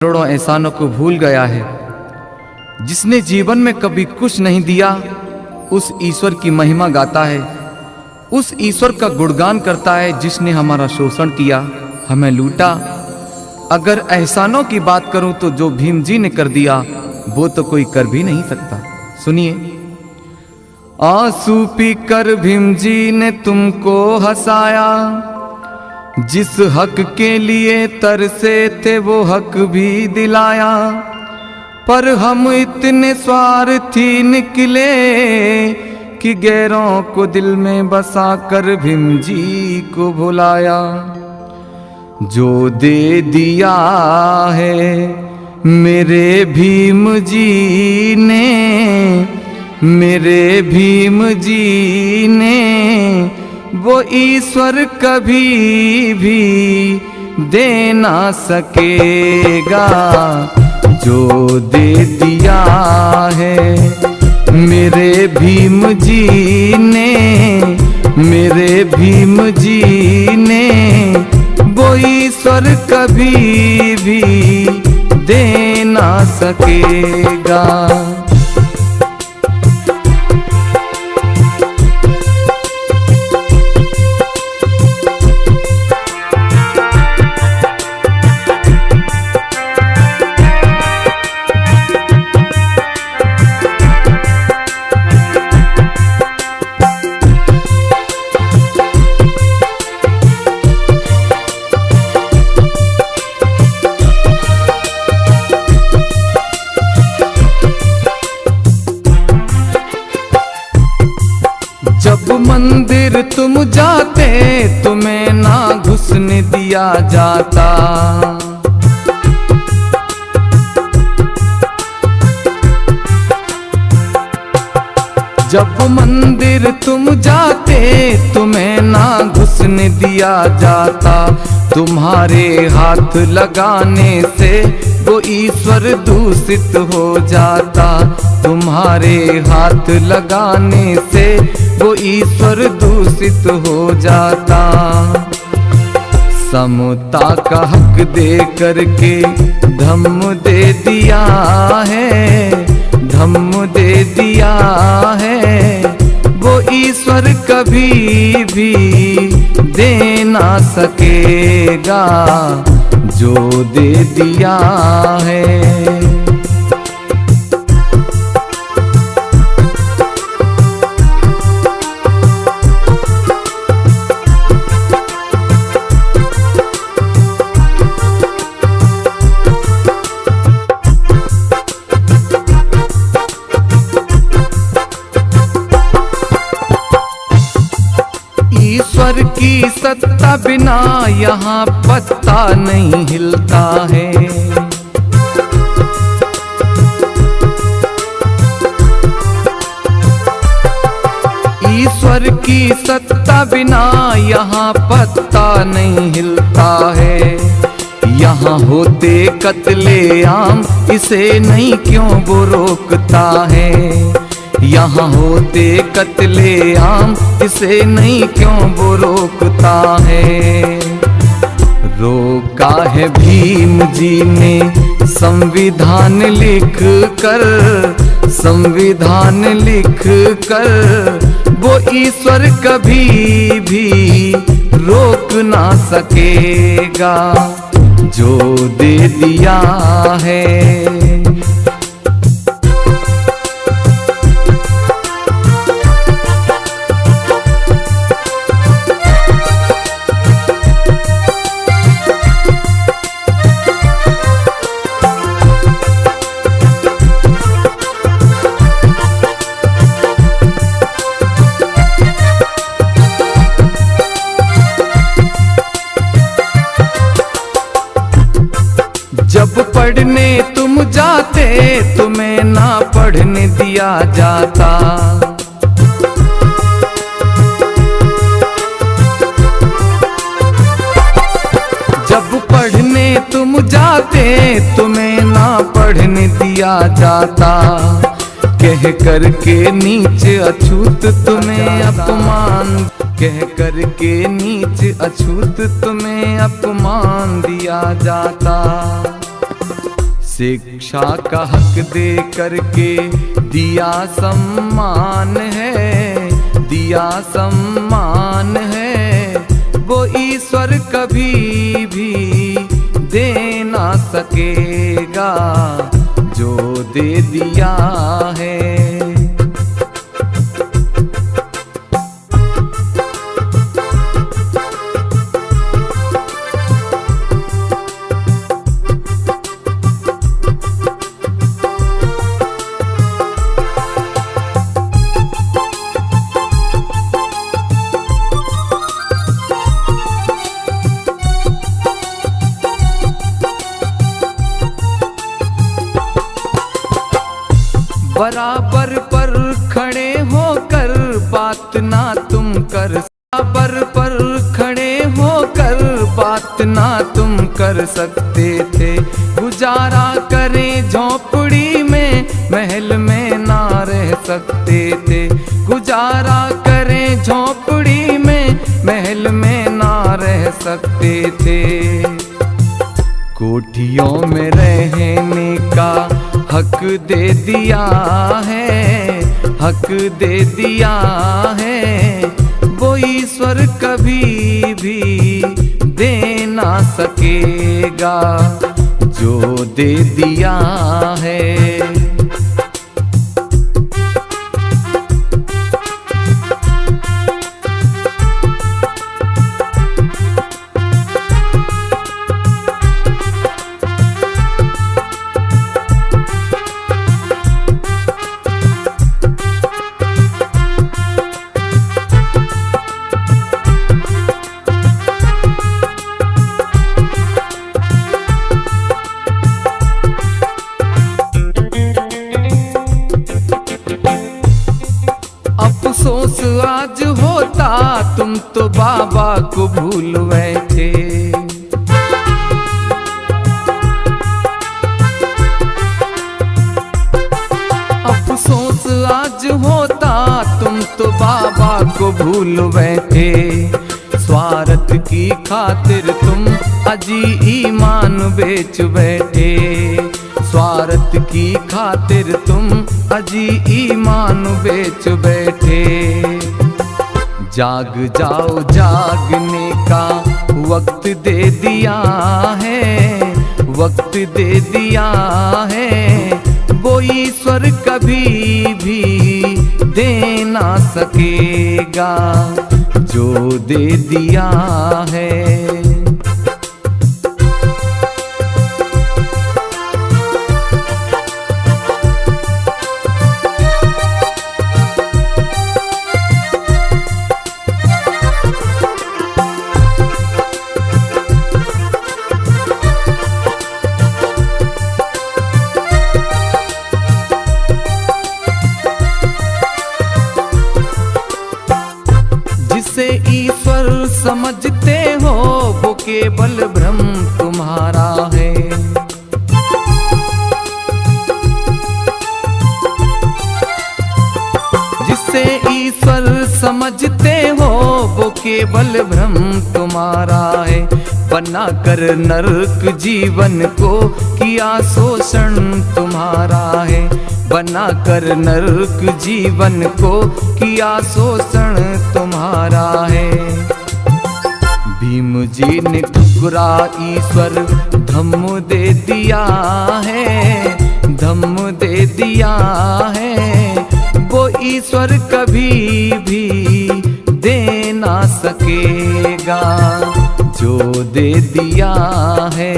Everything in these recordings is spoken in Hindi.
करोड़ों एहसानों को भूल गया है। जिसने जीवन में कभी कुछ नहीं दिया, उस ईश्वर की महिमा गाता है, उस ईश्वर का गुणगान करता है जिसने हमारा शोषण किया, हमें लूटा। अगर एहसानों की बात करूं तो जो भीम जी ने कर दिया वो तो कोई कर भी नहीं सकता। सुनिए। आंसू पीकर भीम जी ने तुमको हंसाया, जिस हक के लिए तरसे थे वो हक भी दिलाया। पर हम इतने स्वार्थी निकले कि गैरों को दिल में बसा कर भीम जी को भुलाया। जो दे दिया है मेरे भीम जी ने, मेरे भीम जी ने, वो ईश्वर कभी भी दे ना सकेगा। जो दे दिया है मेरे भीम जी ने, मेरे भीम जी ने, वो ईश्वर कभी भी दे ना सकेगा। जब मंदिर तुम जाते तुम्हें ना घुसने दिया जाता। जब मंदिर तुम जाते तुम्हें ना घुसने दिया जाता। तुम्हारे हाथ लगाने से वो ईश्वर दूषित हो जाता। तुम्हारे हाथ लगाने से वो ईश्वर दूषित हो जाता। समता का हक दे करके धम्म दे दिया है, धम्म दे दिया है। वो ईश्वर कभी भी दे ना सकेगा। जो दे दिया है ईश्वर की सत्ता बिना यहाँ पत्ता नहीं हिलता है। ईश्वर की सत्ता बिना यहाँ पत्ता नहीं हिलता है। यहाँ होते कत्ले आम इसे नहीं क्यों वो रोकता है। यहाँ होते कत्ले आम इसे नहीं क्यों वो रोकता है। रोका है भीम जी ने संविधान लिख कर, संविधान लिख कर। वो ईश्वर कभी भी रोक ना सकेगा। जो दे दिया है जब पढ़ने तुम जाते तुम्हें ना पढ़ने दिया जाता। जब पढ़ने तुम जाते तुम्हें ना पढ़ने दिया जाता। कह कर के नीचे अछूत तुम्हें अपमान, कह कर के नीचे अछूत तुम्हें अपमान दिया जाता। शिक्षा का हक दे करके दिया सम्मान है, दिया सम्मान है। वो ईश्वर कभी भी दे ना सकेगा जो दे दिया है। बराबर पर खड़े होकर बात ना तुम कर, बराबर पर खड़े होकर बात ना तुम कर सकते थे। गुजारा करें झोपड़ी में, महल में ना रह सकते थे। गुजारा करें झोपड़ी में, महल में ना रह सकते थे। कोठियों में रहने का हक दे दिया है, हक दे दिया है। वो ईश्वर कभी भी दे ना सकेगा जो दे दिया है। अफसोस आज होता तुम तो बाबा को भूल बैठे। अफसोस आज होता तुम तो बाबा को भूल बैठे। स्वार्थ की खातिर तुम अजी ईमान बेच बैठे। स्वार्थ की खातिर तुम अजी ईमान बेच बैठे। जाग जाओ, जागने का वक्त दे दिया है, वक्त दे दिया है। वो ईश्वर कभी भी दे ना सकेगा जो दे दिया है। जिसे ईश्वर समझते हो वो केवल भ्रम तुम्हारा है। जिसे ईश्वर समझते हो वो केवल भ्रम तुम्हारा है। बना कर नरक जीवन को किया शोषण तुम्हारा है। बना कर नरक जीवन को किया शोषण तुम्हारा है। भीम जी ने ठुकरा ईश्वर धम्म दे दिया है, धम्म दे दिया है। वो ईश्वर कभी भी दे ना सकेगा जो दे दिया है।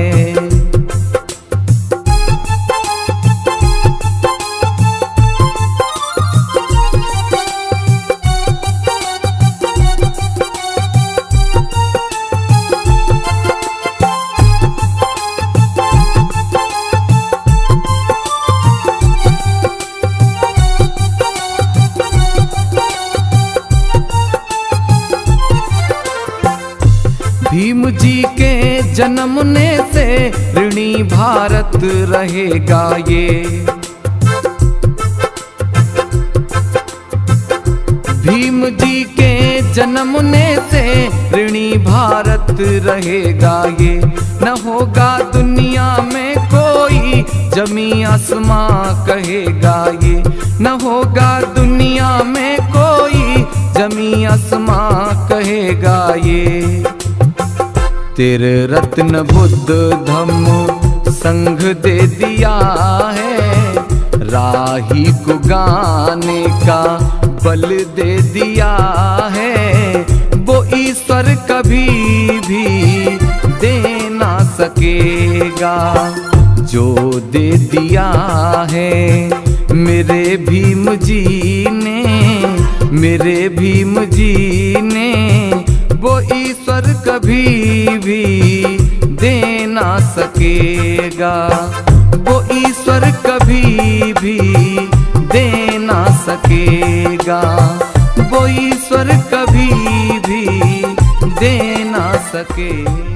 भीम जी के जन्मने से ऋणी भारत रहेगा ये। भीम जी के जन्मने से ऋणी भारत रहेगा ये। न होगा दुनिया में कोई कोई जमी आसमां कहेगा ये, न होगा दुनिया में कोई जमी आसमां कहेगा ये। तेरे रत्न बुद्ध धम्म संघ दे दिया है, राही को गाने का बल दे दिया है। वो ईश्वर कभी भी दे ना सकेगा जो दे दिया है मेरे भीम जी ने, मेरे भीम जी ने। वो ईश्वर कभी भी दे ना सकेगा, वो ईश्वर कभी भी दे ना सकेगा, वो ईश्वर कभी भी दे ना सकेगा।